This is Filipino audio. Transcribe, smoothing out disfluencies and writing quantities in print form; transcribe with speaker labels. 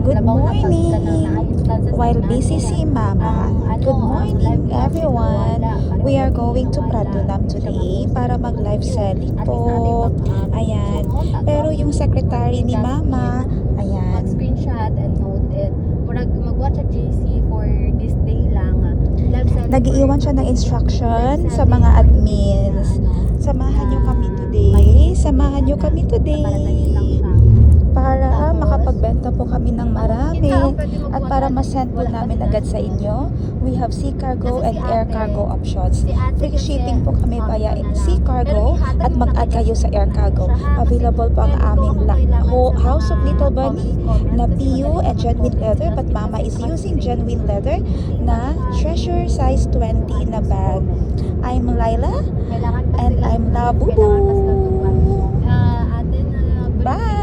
Speaker 1: Good morning! While busy si Mama, good morning everyone! We are going to Pradunam today para mag-live selling po. Ayan. Pero yung secretary ni Mama, ayan.
Speaker 2: Screenshot and note it. Mag-watch at JC for this day lang.
Speaker 1: Nag-iiwan siya ng instruction sa mga admins. Samahan nyo kami today. Samahan nyo kami today. Para makapagbenta po kami ng marami at para masend po namin agad sa inyo, we have sea cargo and air cargo options. Free shipping po kami via sea cargo at mag-add kayo sa air cargo. Available po ang aming House of Little Bunny na PU and genuine leather, but Mama is using genuine leather na treasure size 20 na bag. I'm Laila and I'm Labubu. Bye!